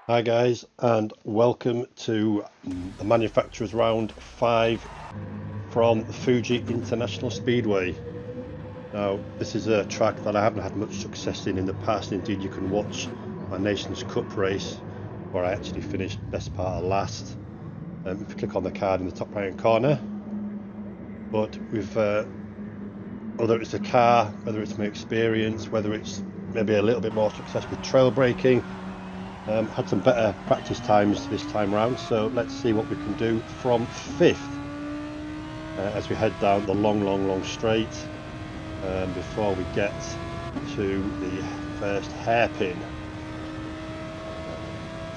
Hi guys, and welcome to the manufacturer's round 5 from the Fuji International Speedway. Now, this is a track that I haven't had much success in the past. Indeed, you can watch my Nations Cup race where I actually finished best part of last. If you click on the card in the top right hand corner. But with whether it's a car, whether it's my experience, whether it's maybe a little bit more success with trail braking, had some better practice times this time round, so let's see what we can do from 5th as we head down the long straight before we get to the first hairpin.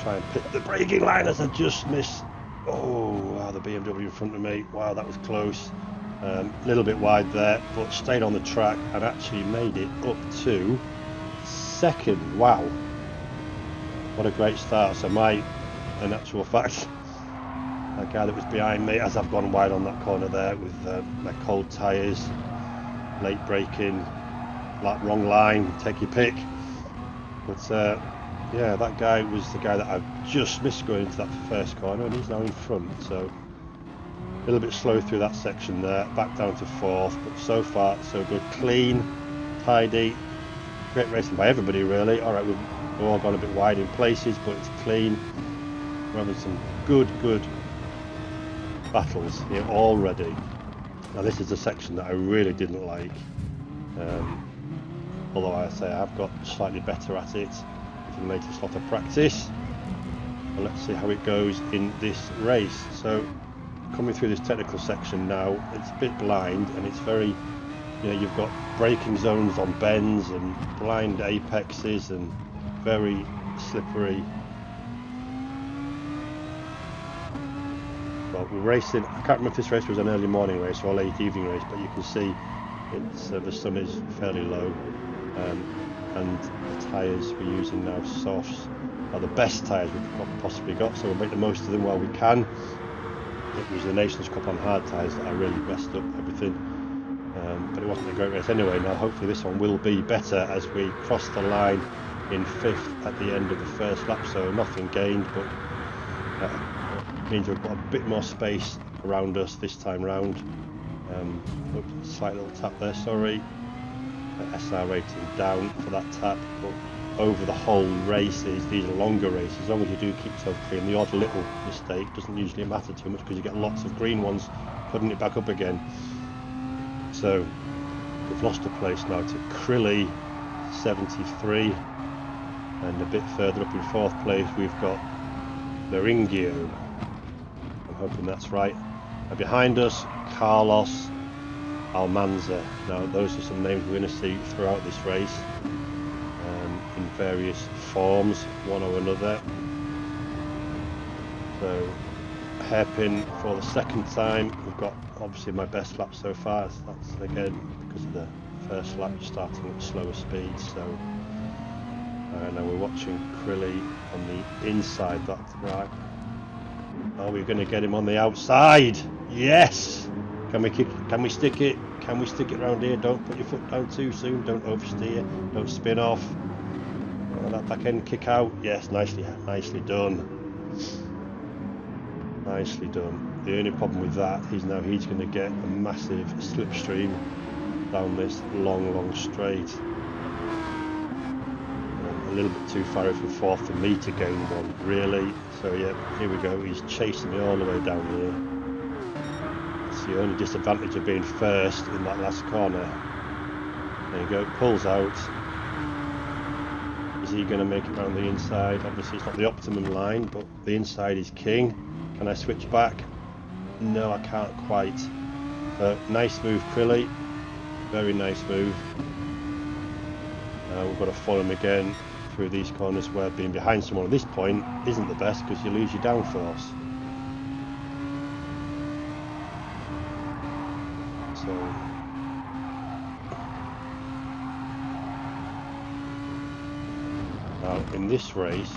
Try and pick the braking line as I just missed. Oh wow, the BMW in front of me, wow, that was close. A little bit wide there, but stayed on the track and actually made it up to 2nd. Wow, what a great start. So in actual fact, that guy that was behind me, as I've gone wide on that corner there with my cold tyres, late braking, wrong line, take your pick. But yeah, that guy was the guy that I just missed going into that first corner, and he's now in front. So a little bit slow through that section there, back down to 4th, but so far so good. Clean, tidy, great racing by everybody really. Alright, we've all gone a bit wide in places, but it's clean. We're having some good battles here already. Now this is a section that I really didn't like, although I say I've got slightly better at it with the latest lot of practice. And let's see how it goes in this race. So coming through this technical section now, it's a bit blind and it's very, you've got braking zones on bends and blind apexes and very slippery. Well, we're racing, I can't remember if this race was an early morning race or a late evening race, but you can see it's the sun is fairly low, and the tyres we're using now, softs, are the best tyres we've possibly got, so we'll make the most of them while we can. It was the Nations Cup on hard tyres that I really messed up everything, but it wasn't a great race anyway. Now hopefully this one will be better as we cross the line in 5th at the end of the first lap, so nothing gained, but means we've got a bit more space around us this time round. Oops, slight little tap there, sorry. SR rating down for that tap, but over the whole races, these are longer races, as long as you do keep yourself clean, the odd little mistake doesn't usually matter too much because you get lots of green ones putting it back up again. So we've lost a place now to Crilly 73, and a bit further up in 4th place we've got Meringio. I'm hoping that's right. And behind us, Carlos Almanza. Now those are some names we're going to see throughout this race, in various forms, one or another. So hairpin for the 2nd time. We've got obviously my best lap so far. That's again because of the first lap starting at slower speed. So now we're watching Crilly on the inside. That's right. Are we going to get him on the outside? Yes. Can we stick it? Can we stick it around here? Don't put your foot down too soon. Don't oversteer. Don't spin off. That back end kick out. Yes, nicely done. Nicely done. The only problem with that is now he's going to get a massive slipstream down this long straight. A little bit too far from 4th for me to gain one, really. So yeah, here we go. He's chasing me all the way down here. It's the only disadvantage of being 1st in that last corner. There you go, pulls out. Is he going to make it round the inside? Obviously it's not the optimum line, but the inside is king. Can I switch back? No, I can't quite. Nice move, Crilly. Very nice move. We've got to follow him again through these corners where being behind someone at this point isn't the best because you lose your downforce. So now in this race,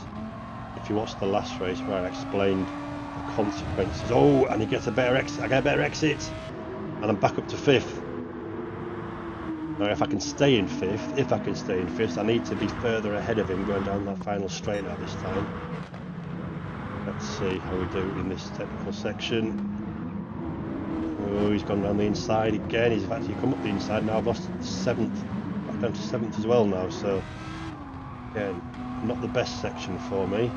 if you watch the last race where I explained the consequences, oh, and he gets a better exit, I get a better exit, and I'm back up to 5th. Now if I can stay in 5th, I need to be further ahead of him going down that final straight out this time. Let's see how we do in this technical section. Oh, he's gone down the inside again. He's actually come up the inside now. I've lost 7th, back down to 7th as well now. So again, not the best section for me.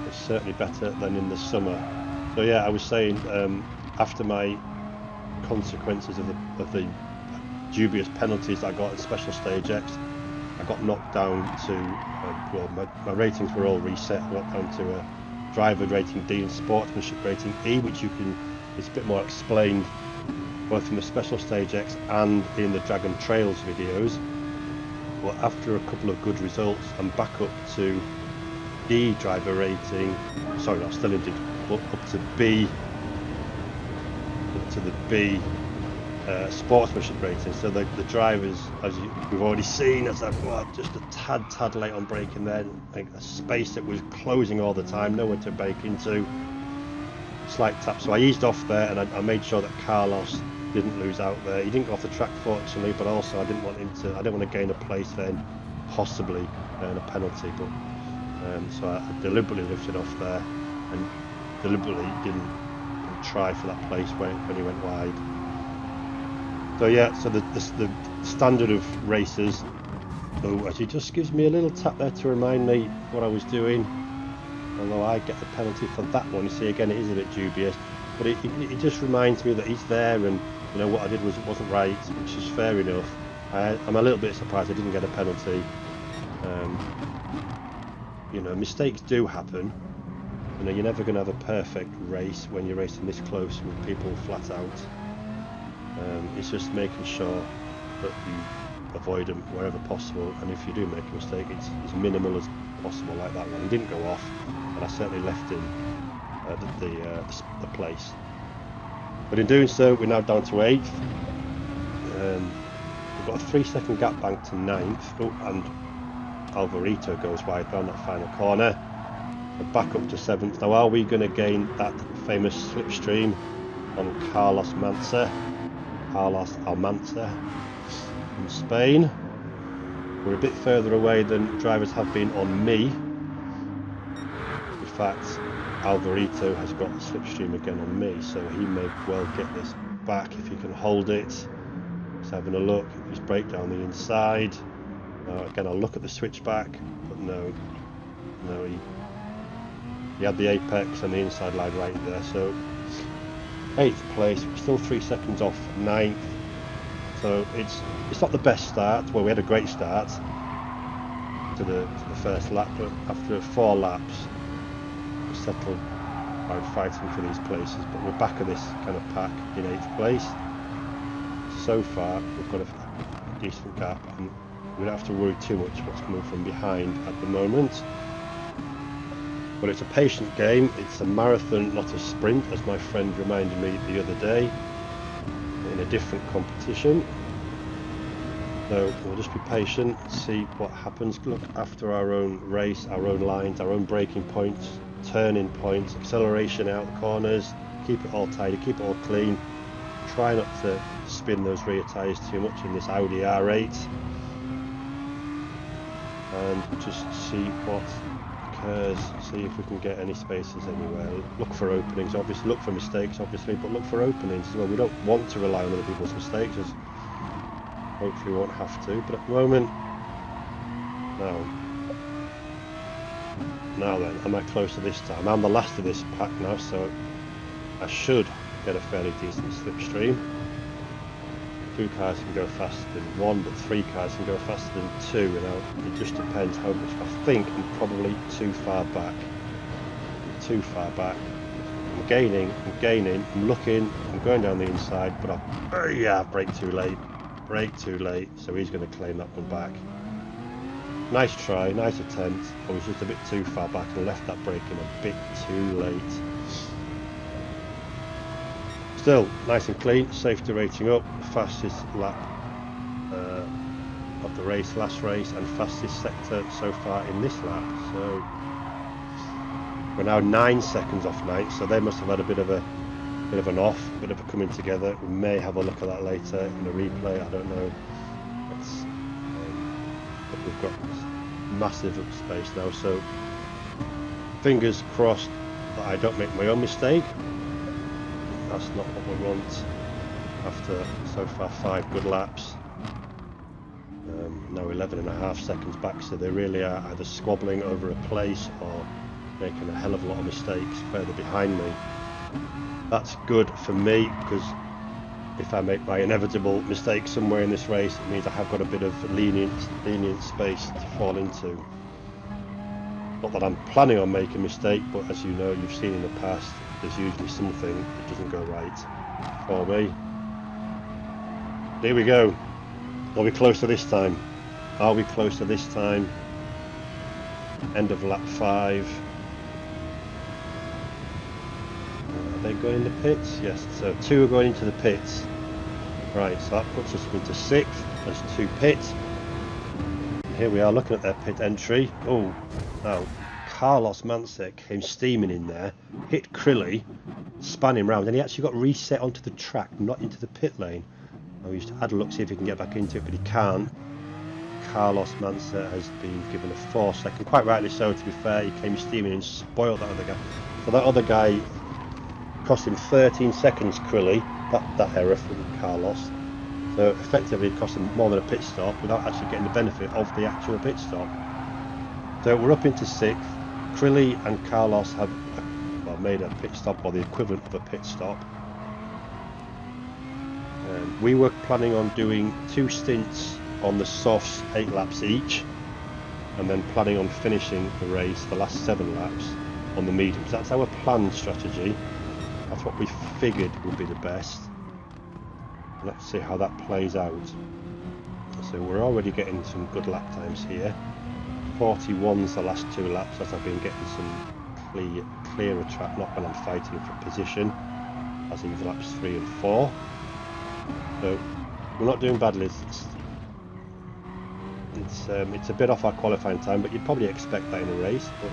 It's certainly better than in the summer. So yeah, I was saying after my consequences of the dubious penalties I got at Special Stage X, I got knocked down to well, my ratings were all reset. I got down to a driver rating D and sportsmanship rating E, which it's a bit more explained both in the Special Stage X and in the Dragon Trails videos. But after a couple of good results, I'm back up to D driver rating. Sorry, no, still in D, but up to B, up to the B sportsmanship rating. So the drivers, as we've already seen, as I've just a tad late on braking there, like a space that was closing all the time, nowhere to brake into. Slight tap, so I eased off there, and I made sure that Carlos didn't lose out there. He didn't go off the track fortunately, but also I didn't want to gain a place then, possibly earn a penalty. But so I deliberately lifted off there and deliberately didn't try for that place when he went wide. So yeah, so the standard of races. Oh, actually just gives me a little tap there to remind me what I was doing. Although I get the penalty for that one. You see, again, it is a bit dubious, but it just reminds me that he's there, and you know what I did wasn't right, which is fair enough. I'm a little bit surprised I didn't get a penalty. You know, mistakes do happen. You know, you're never going to have a perfect race when you're racing this close with people flat out. It's just making sure that you avoid them wherever possible, and if you do make a mistake, it's as minimal as possible, like that one. He didn't go off, and I certainly left him the place. But in doing so, we're now down to 8th. We've got a 3-second gap bank to 9th. Oh, and Alvarito goes wide down that final corner. So back up to 7th. Now, are we going to gain that famous slipstream on Carlos Almanza from Spain? We're a bit further away than drivers have been on me. In fact, Alvarito has got the slipstream again on me, so he may well get this back if he can hold it. Just having a look, he's brake down the inside. Again, I'll look at the switchback, but no, he had the apex and the inside line right there. So 8th place, we're still 3 seconds off 9th. So it's not the best start. Well, we had a great start to the first lap, but after 4 laps, we settled around fighting for these places. But we're back of this kind of pack in 8th place. So far, we've got a decent gap, and we don't have to worry too much what's coming from behind at the moment. But it's a patient game. It's a marathon, not a sprint, as my friend reminded me the other day in a different competition. So we'll just be patient, see what happens, look after our own race, our own lines, our own braking points, turning points, acceleration out the corners, keep it all tidy, keep it all clean. Try not to spin those rear tyres too much in this Audi R8, and just see what occurs, see if we can get any spaces anywhere. Look for openings, obviously, look for mistakes, obviously, but look for openings as well. We don't want to rely on other people's mistakes, as hopefully we won't have to, but at the moment, now then, am I close to this time? I'm the last of this pack now, so I should get a fairly decent slipstream. 2 cars can go faster than 1, but 3 cars can go faster than 2. You know, it just depends how much. I think I'm probably too far back. I'm gaining, I'm looking, I'm going down the inside, but I brake too late. So he's going to claim that one back. Nice try, nice attempt. I was just a bit too far back and left that brake in a bit too late. Still nice and clean, safety rating up, the fastest lap of the race, last race, and fastest sector so far in this lap. So we're now 9 seconds off 9th, so they must have had a bit of an coming together. We may have a look at that later in the replay, I don't know. But we've got massive space now, so fingers crossed that I don't make my own mistake. That's not what we want after so far 5 good laps. Now 11.5 seconds back, so they really are either squabbling over a place or making a hell of a lot of mistakes further behind me. That's good for me, because if I make my inevitable mistake somewhere in this race, it means I have got a bit of lenient space to fall into. Not that I'm planning on making a mistake, but as you know, you've seen in the past, there's usually something that doesn't go right for me. Here we go. Are we closer this time? Are we closer this time? End of lap 5. Are they going in the pits? Yes, so 2 are going into the pits. Right, so that puts us into 6th. There's 2 pits. Here we are looking at their pit entry. Oh, now Carlos Mansek came steaming in there, hit Crilly, span him round, and he actually got reset onto the track, not into the pit lane. I used to had a look, see if he can get back into it, but he can't. Carlos Mansek has been given a 4-second, quite rightly so, to be fair. He came steaming and spoiled that other guy. So that other guy cost him 13 seconds, Crilly, that error from Carlos. So effectively it cost him more than a pit stop without actually getting the benefit of the actual pit stop. So we're up into 6th. Crilly and Carlos have made a pit stop, or the equivalent of a pit stop. We were planning on doing 2 stints on the softs, 8 laps each, and then planning on finishing the race, the last 7 laps, on the mediums. That's our planned strategy. That's what we figured would be the best. Let's see how that plays out. So we're already getting some good lap times here. 41's the last 2 laps, as I've been getting some clearer track, not when I'm fighting for position, as in laps 3 and 4. So we're not doing badly. It's a bit off our qualifying time, but you'd probably expect that in a race. But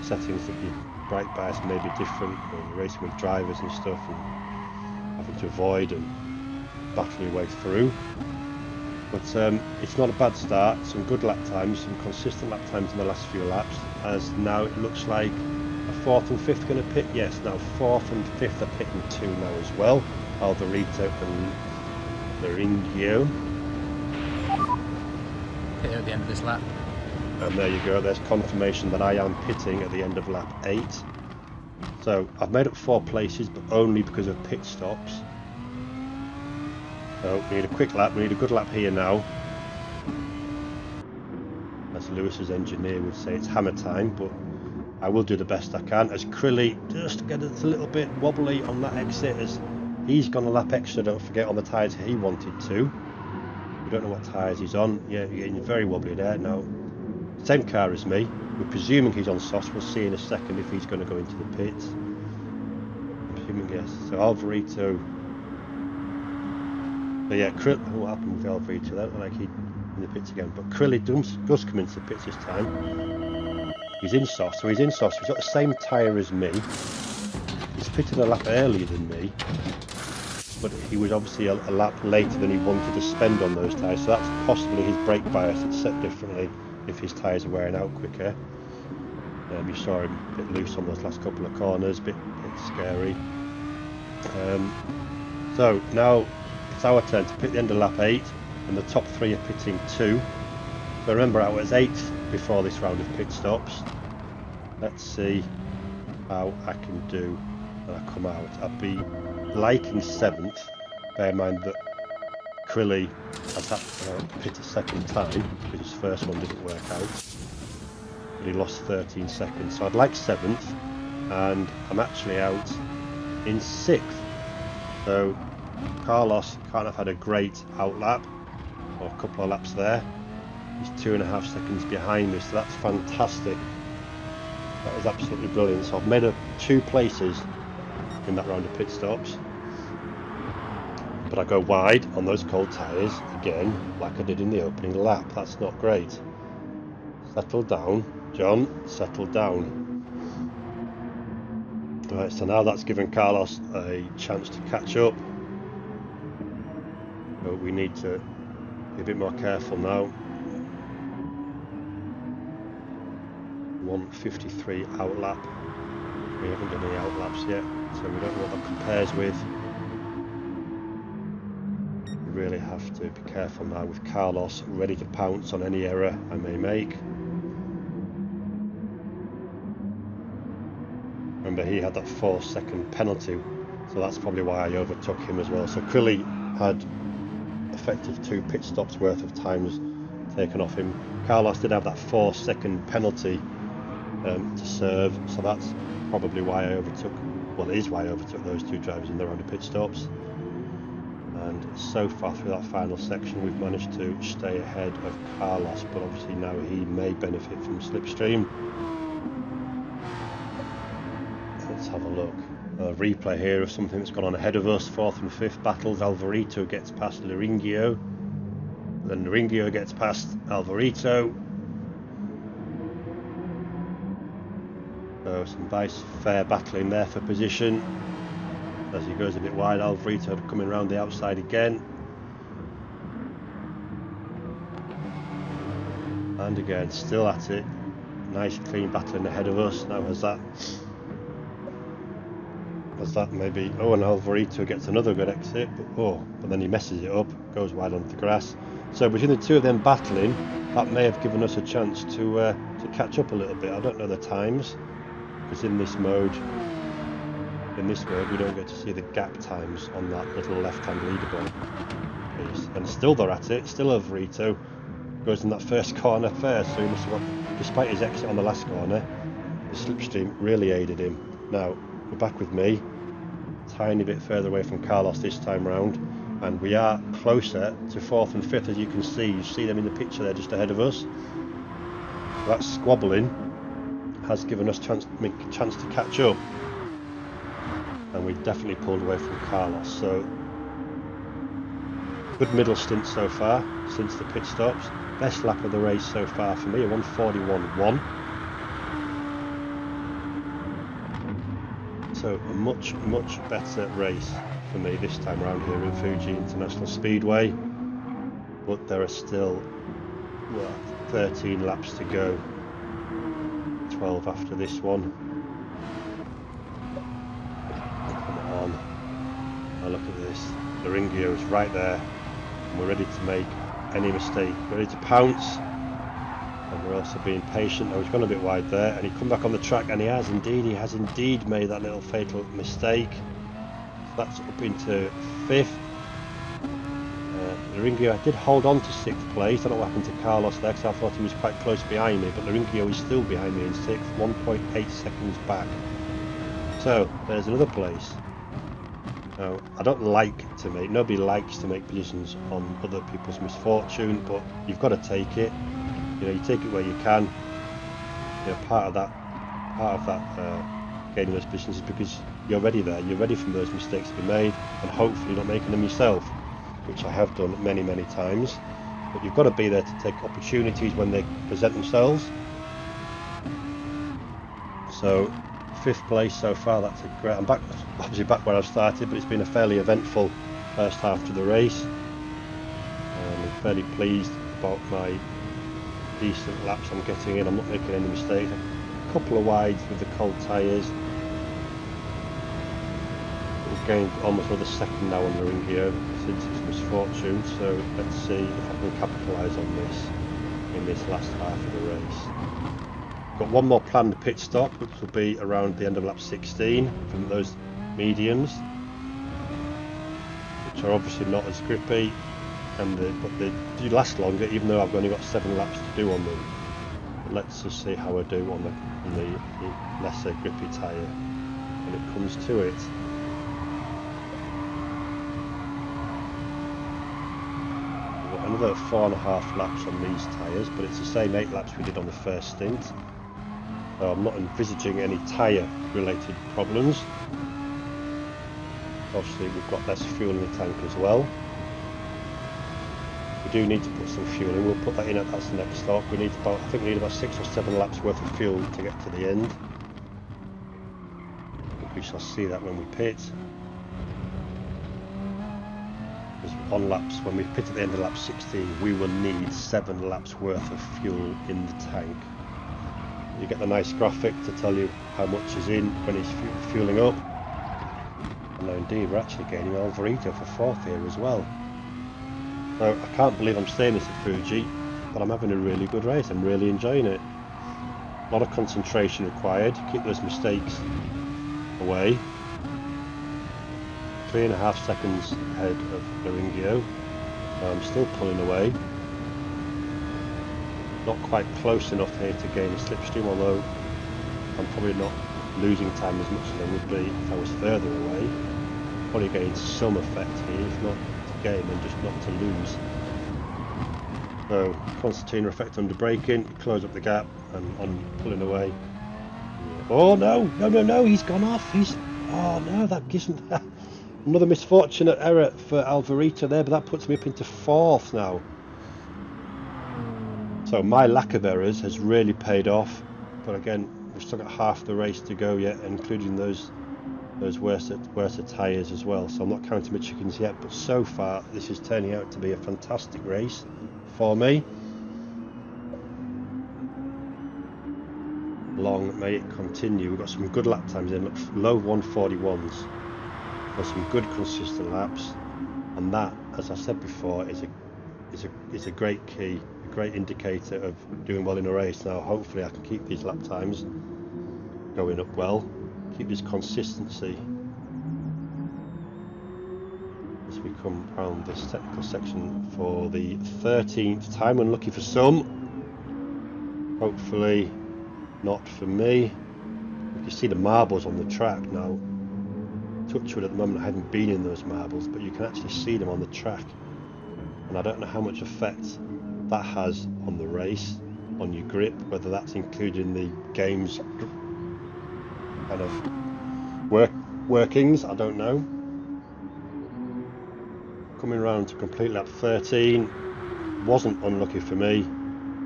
settings that your brake bias may be different when you're racing with drivers and stuff, and having to avoid and battle your way through. But it's not a bad start. Some good lap times, some consistent lap times in the last few laps. As now it looks like a 4th and 5th going to pit. Yes, now 4th and 5th are pitting 2 now as well. Alvarito and Laringio. Pit at the end of this lap. And there you go, there's confirmation that I am pitting at the end of lap 8. So I've made up 4 places, but only because of pit stops. So we need a quick lap, we need a good lap here now. As Lewis's engineer would say, it's hammer time, but I will do the best I can. As Crilly just gets a little bit wobbly on that exit, as he's gone a lap extra, don't forget, on the tyres he wanted to. We don't know what tyres he's on. Yeah, you're getting very wobbly there now. Same car as me. We're presuming he's on softs. We'll see in a second if he's going to go into the pits. I'm presuming yes. So Alvarito. But yeah, what happened with Alvarito? That looked like he'd in the pits again. But Crilly does come into the pits this time. He's in softs, so he's in softs. He's got the same tyre as me. He's pitted a lap earlier than me, but he was obviously a lap later than he wanted to spend on those tyres. So that's possibly his brake bias. It's set differently if his tyres are wearing out quicker. You saw him a bit loose on those last couple of corners, bit scary. So now it's our turn to pit the end of lap 8, and the top 3 are pitting 2. So remember, I was 8th before this round of pit stops. Let's see how I can do when I come out. I'll be liking 7th. Bear in mind that Crilly has had to pit a second time because his first one didn't work out. But he lost 13 seconds. So I'd like 7th, and I'm actually out in 6th. So Carlos can't have had a great out lap, or a couple of laps there. He's 2.5 seconds behind me, so that's fantastic. That was absolutely brilliant. So I've made up 2 places in that round of pit stops. But I go wide on those cold tyres again, like I did in the opening lap. That's not great. Settle down, John, settle down. Right, so now that's given Carlos a chance to catch up. But we need to be a bit more careful now. 1:53 outlap. We haven't done any outlaps yet, so we don't know what that compares with. We really have to be careful now with Carlos ready to pounce on any error I may make. Remember, he had that 4-second penalty, so that's probably why I overtook him as well. So Crilly had effective 2 pit stops worth of times taken off him. Carlos did have that 4-second penalty to serve, so that's probably why I overtook, well, it is why I overtook those 2 drivers in their round of pit stops. And so far through that final section we've managed to stay ahead of Carlos, but obviously now he may benefit from slipstream. Let's have a look. A replay here of something that's gone on ahead of us. 4th and 5th battles. Alvarito gets past Laringio, then Laringio gets past Alvarito. So some nice fair battling there for position. As he goes a bit wide, Alvarito coming around the outside again. And again, still at it. Nice clean battling ahead of us. Now has that maybe, oh, and Alvarito gets another good exit, but then he messes it up, goes wide onto the grass. So between the 2 of them battling, that may have given us a chance to catch up a little bit. I don't know the times, because in this mode we don't get to see the gap times on that little left-hand leaderboard piece. And still they're at it, still Alvarito goes in that first corner first, so he must have got, despite his exit on the last corner, the slipstream really aided him. Now we're back with me, tiny bit further away from Carlos this time round, and we are closer to 4th and 5th, as you can see. You see them in the picture there just ahead of us. So that squabbling has given us a chance to catch up, and we definitely pulled away from Carlos. So good middle stint so far since the pit stops. Best lap of the race so far for me, a 1:41.1. So a much better race for me this time around here in Fuji International Speedway, but there are still 13 laps to go, 12 after this one. Come on, now look at this, Laringio is right there, and we're ready to make any mistake, ready to pounce. And we're also being patient. Now he's gone a bit wide there, and he come back on the track, and he has indeed made that little fatal mistake. So that's up into 5th. Laringio did hold on to 6th place. I don't know what happened to Carlos there, because I thought he was quite close behind me, but Laringio is still behind me in 6th, 1.8 seconds back. So there's another place. Now I don't like to make, nobody likes to make positions on other people's misfortune, but you've got to take it. You know, you take it where you can. You know, part of that gaining those positions is because you're ready there. You're ready for those mistakes to be made, and hopefully not making them yourself, which I have done many times. But you've got to be there to take opportunities when they present themselves. So 5th place so far. That's a great. I'm back, obviously back where I started, but it's been a fairly eventful first half to the race. I'm fairly pleased about my decent laps I'm getting in. I'm not making any mistakes. A couple of wides with the cold tyres. We've gained almost another second now on Laringio since his misfortune, so let's see if I can capitalise on this in this last half of the race. Got one more planned pit stop, which will be around the end of lap 16 from those mediums, which are obviously not as grippy, but they do last longer, even though I've only got 7 laps to do on them. But let's just see how I do on the lesser grippy tyre when it comes to it. We've got another 4.5 laps on these tyres, but it's the same 8 laps we did on the first stint. So I'm not envisaging any tyre related problems. Obviously we've got less fuel in the tank as well. We do need to put some fuel in. We'll put that in that's the next stop. I think we need about 6 or 7 laps worth of fuel to get to the end. We shall see that when we pit. Because when we pit at the end of lap 16, we will need 7 laps worth of fuel in the tank. you get the nice graphic to tell you how much is in when it's fueling up. And now indeed we're actually gaining Alvarito for 4th here as well. So I can't believe I'm saying this at Fuji, but I'm having a really good race. I'm really enjoying it. A lot of concentration required. Keep those mistakes away. 3.5 seconds ahead of Laringio. I'm still pulling away. Not quite close enough here to gain a slipstream, although I'm probably not losing time as much as I would be if I was further away. Probably getting some effect here, if not to gain and just not to lose. So concertina effect under braking, close up the gap and on pulling away. Oh no, he's gone off. Oh no, that gives him another misfortunate error for Alvarito there, but that puts me up into 4th now. So my lack of errors has really paid off, but again, we've still got half the race to go yet, including those worse tyres as well. So I'm not counting my chickens yet, but so far this is turning out to be a fantastic race for me. Long may it continue. We've got some good lap times in, low 141s. Got some good consistent laps, and that, as I said before, is a great key, a great indicator of doing well in a race. Now hopefully I can keep these lap times going up well, keep this consistency as we come around this technical section for the 13th time. Unlucky for some, hopefully not for me. You can see the marbles on the track now. Touchwood at the moment I haven't been in those marbles, but you can actually see them on the track, and I don't know how much effect that has on the race, on your grip, whether that's included in the game's kind of workings, I don't know. Coming around to complete lap 13 wasn't unlucky for me,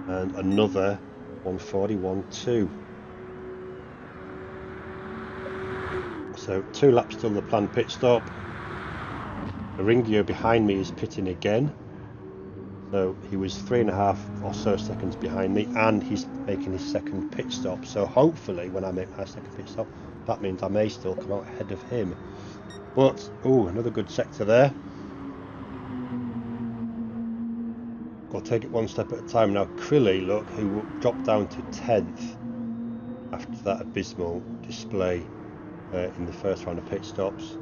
and another 141.2. So 2 laps till the planned pit stop. Laringio behind me is pitting again. So he was 3.5 or so seconds behind me, and he's making his second pit stop. So hopefully when I make my second pit stop, that means I may still come out ahead of him. But, oh, another good sector there. Got to take it one step at a time. Now Crilly, look, who dropped down to 10th after that abysmal display in the first round of pit stops,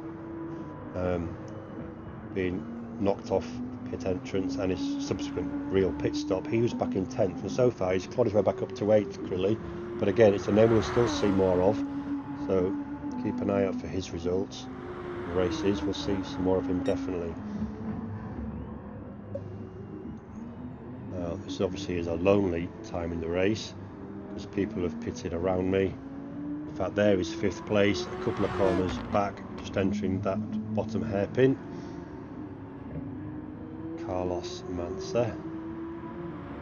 being knocked off pit entrance and his subsequent real pit stop, he was back in 10th, and so far he's clawed his way back up to 8th, Crilly. But again, it's a name we'll still see more of, so keep an eye out for his results. The races, we'll see some more of him definitely. Now this obviously is a lonely time in the race because people have pitted around me. In fact, there is 5th place, a couple of corners back, just entering that bottom hairpin. Carlos Mansa,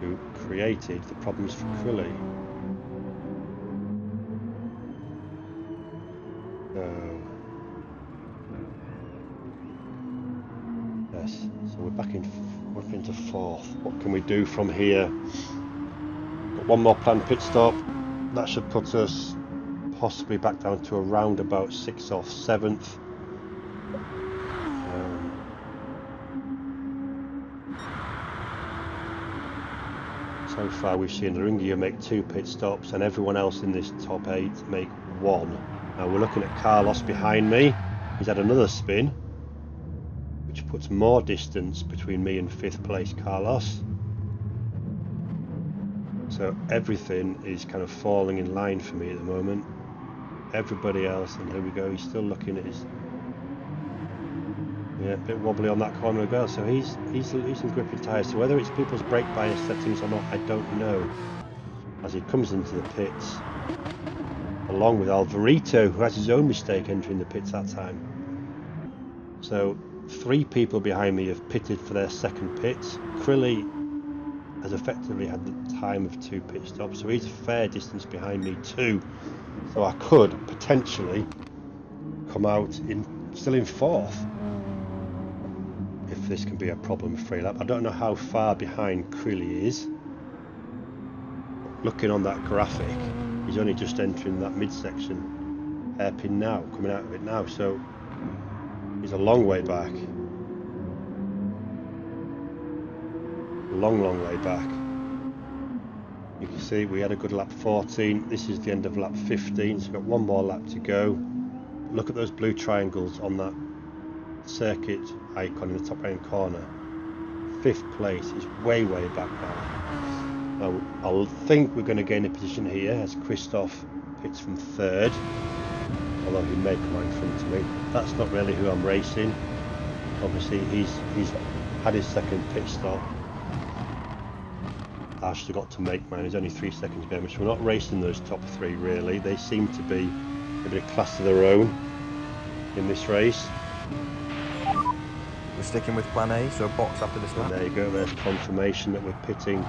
who created the problems for Crilly. Yes, so we're back into 4th. What can we do from here? Got one more planned pit stop. That should put us possibly back down to around about 6th or 7th. So far we've seen Laringio make 2 pit stops and everyone else in this top 8 make 1. Now we're looking at Carlos behind me. He's had another spin, which puts more distance between me and 5th place Carlos. So everything is kind of falling in line for me at the moment. Everybody else, and here we go, he's still looking at his... Yeah, a bit wobbly on that corner as well, so he's losing gripping tyres. So whether it's people's brake bias settings or not, I don't know. As he comes into the pits, along with Alvarito, who has his own mistake entering the pits that time. So 3 people behind me have pitted for their second pits. Crilly has effectively had the time of 2 pit stops, so he's a fair distance behind me too. So I could potentially come out still in 4th. If this can be a problem for free lap. I don't know how far behind Crilly is. Looking on that graphic, he's only just entering that midsection hairpin now, coming out of it now, so he's a long way back. Long way back. You can see we had a good lap 14. This is the end of lap 15, so we've got one more lap to go. Look at those blue triangles on that circuit icon in the top right corner. 5th place is way back now. I think we're going to gain a position here as Christoph pits from 3rd, although he may come out in front of me. That's not really who I'm racing. Obviously he's had his 2nd pit stop. I actually got to make mine. He's only 3 seconds behind me, so we're not racing those top 3 really. They seem to be a bit of class of their own in this race. We're sticking with plan A, so a box after this lap. And there you go, there's confirmation that we're pitting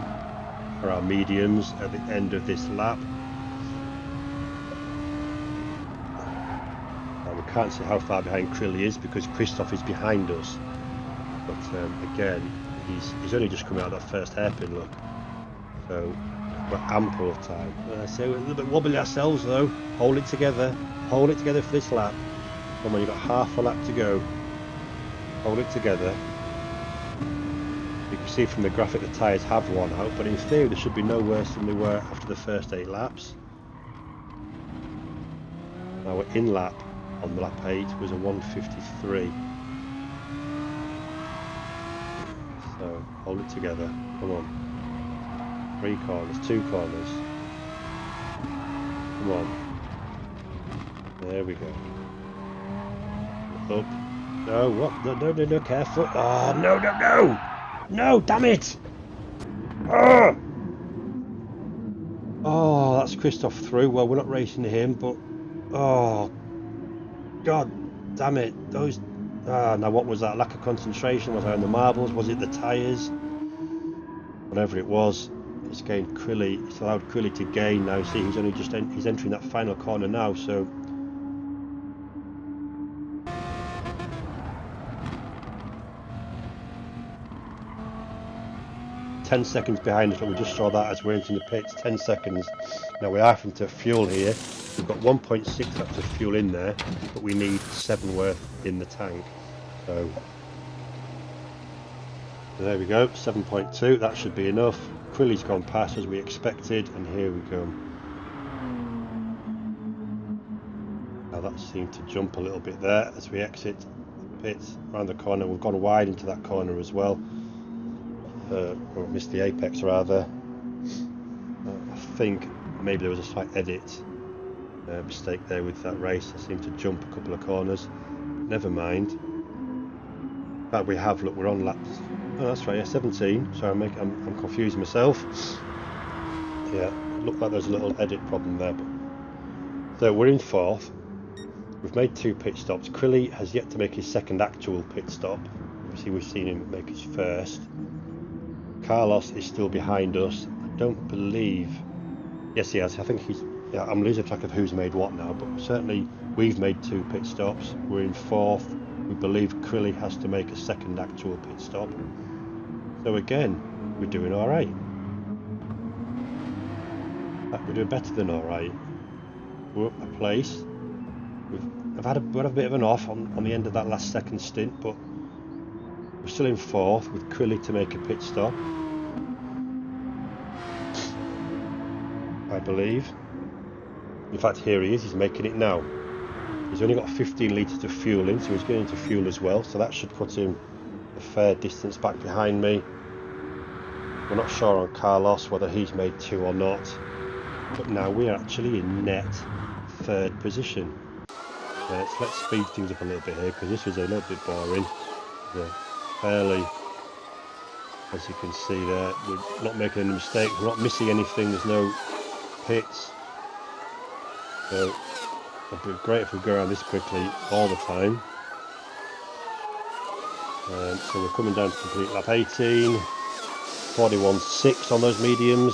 for our mediums at the end of this lap. Now we can't see how far behind Krilly is because Christoph is behind us. But again, he's only just coming out of that first hairpin, look. So we're ample of time. So we're a little bit wobbly ourselves though. Hold it together for this lap. Come on, you've got half a lap to go. Hold it together. You can see from the graphic the tyres have worn out, but in theory they should be no worse than they were after the first 8 laps. Now we're in lap on the lap 8 was a 1:53. So hold it together. Come on. 3 corners, 2 corners. Come on. There we go. Up. No, what? No, careful. Oh, no. No, damn it. Oh, that's Christoph through. Well, we're not racing him, but... Oh, God damn it. Those... now what was that? Lack of concentration? Was I on the marbles? Was it the tyres? Whatever it was. It's gained Krilly. It's allowed Krilly to gain now. See, he's only just he's entering that final corner now, so... 10 seconds behind us, but we just saw that as we're entering the pits. 10 seconds. Now we are having to fuel here. We've got 1.6 laps of fuel in there, but we need 7 worth in the tank. So there we go, 7.2. That should be enough. Krilly's gone past as we expected, and here we go. Now that seemed to jump a little bit there as we exit the pits around the corner. We've gone wide into that corner as well. Or missed the apex rather. I think maybe there was a slight edit mistake there with that race. I seemed to jump a couple of corners. Never mind. But we have, look, we're on laps. Oh, that's right, yeah, 17. So I'm confused myself. Yeah, it looked like there's a little edit problem there. But... So we're in 4th. We've made 2 pit stops. Krilly has yet to make his 2nd actual pit stop. Obviously we've seen him make his 1st. Carlos is still behind us. I don't believe... Yes, he has. I think he's... Yeah, I'm losing track of who's made what now, but certainly we've made 2 pit stops. We're in 4th. We believe Krilly has to make a 2nd actual pit stop. So again, we're doing alright. We're doing better than alright. We're up a place. I've had a bit of an off on the end of that last 2nd stint, but we're still in 4th with Krilly to make a pit stop, I believe. In fact, here he is, he's making it now. He's only got 15 litres of fuel in, so he's going into fuel as well, so that should put him a fair distance back behind me. We're not sure on Carlos whether he's made 2 or not, but now we're actually in net 3rd position. Let's speed things up a little bit here, because this was a little bit boring. Fairly, as you can see there, we're not making any mistakes, we're not missing anything, there's no pits. So it'd be great if we go around this quickly all the time. So we're coming down to complete lap 18, 41.6 on those mediums.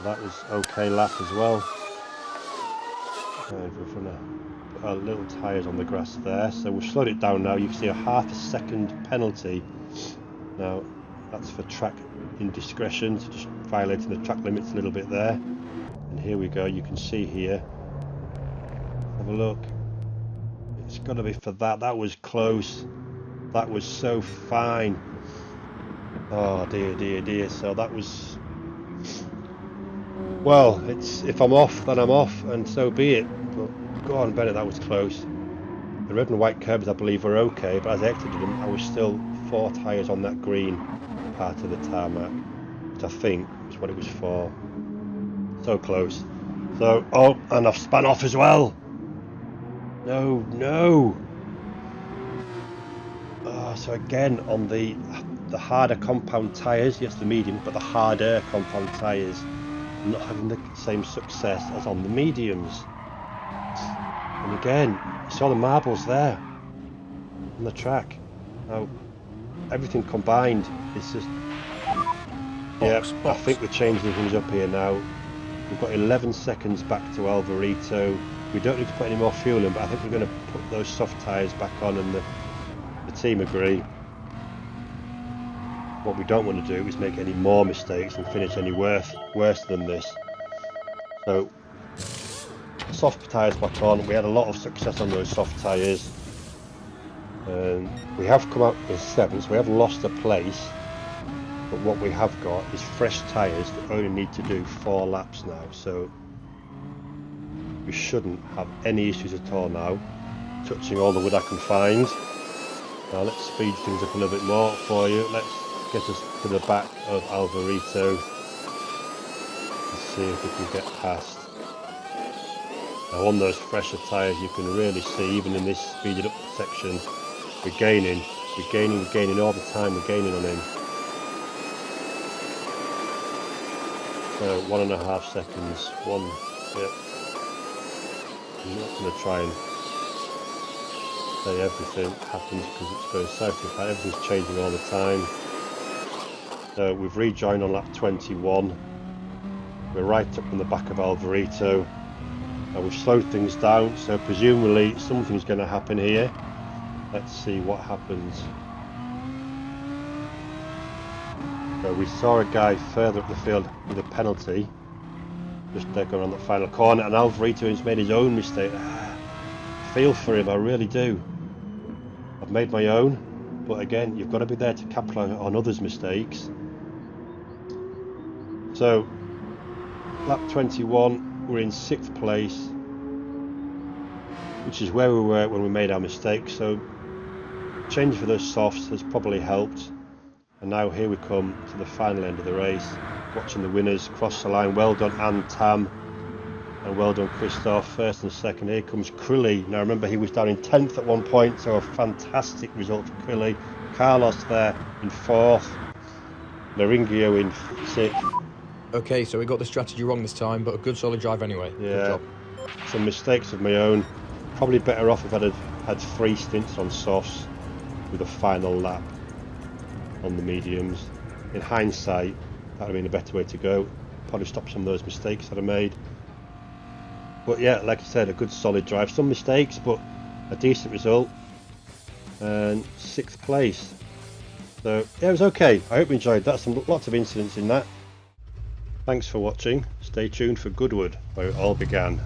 That was okay lap as well. We've run our little tyres on the grass there, so we've slowed it down now. You can see a half a second penalty. Now that's for track indiscretion, so just violating the track limits a little bit there. And here we go, you can see here. Have a look. It's got to be for that. That was close. That was so fine. Oh dear, dear, dear. So that was... Well, it's if I'm off, then I'm off, and so be it. But go on, Bennett, that was close. The red and white curbs, I believe, were okay, but as I exited them, I was still 4 tyres on that green part of the tarmac, which I think is what it was for. So close. So, oh, and I've spun off as well. No, no. So again, on the harder compound tyres, yes, the medium, but the harder compound tyres, I'm not having the same success as on the mediums. And again, you saw the marbles there on the track. Now, everything combined is just... Box. I think we're changing things up here now. We've got 11 seconds back to Alvarito. We don't need to put any more fuel in, but I think we're going to put those soft tyres back on, and the team agree. What we don't want to do is make any more mistakes and finish any worse than this. So, soft tyres back on. We had a lot of success on those soft tyres. We have come out in 7th, so we have lost a place. But what we have got is fresh tyres that only need to do 4 laps now. So we shouldn't have any issues at all now. Touching all the wood I can find. Now let's speed things up a little bit more for you. Let's get us to the back of Alvarito. Let's see if we can get past. Now on those fresher tyres you can really see, even in this speeded up section, we're gaining all the time, we're gaining on him. So 1.5 seconds, yep. I'm not going to try and say everything happens because it's very south. Everything's changing all the time. So we've rejoined on lap 21. We're right up in the back of Alvarito. And we've slowed things down, so presumably something's going to happen here. Let's see what happens. So we saw a guy further up the field with a penalty. Just there going on the final corner, and Alvarito has made his own mistake. I feel for him, I really do. I've made my own, but again, you've got to be there to capitalise on others' mistakes. So, lap 21, we're in 6th place, which is where we were when we made our mistake. So, change for those softs has probably helped. And now here we come to the final end of the race, watching the winners cross the line. Well done, Anne Tam, and well done, Christoph, 1st and 2nd. Here comes Crilly. Now remember, he was down in 10th at one point, so a fantastic result for Crilly. Carlos there in 4th, Maringio in 6th. Okay, so we got the strategy wrong this time, but a good solid drive anyway. Yeah, good job. Some mistakes of my own. Probably better off if I'd have had 3 stints on softs with a final lap on the mediums. In hindsight, that would have been a better way to go. Probably stop some of those mistakes that I made. But yeah, like I said, a good solid drive. Some mistakes, but a decent result. And 6th place. So yeah, it was okay. I hope you enjoyed that. Lots of incidents in that. Thanks for watching. Stay tuned for Goodwood, where it all began.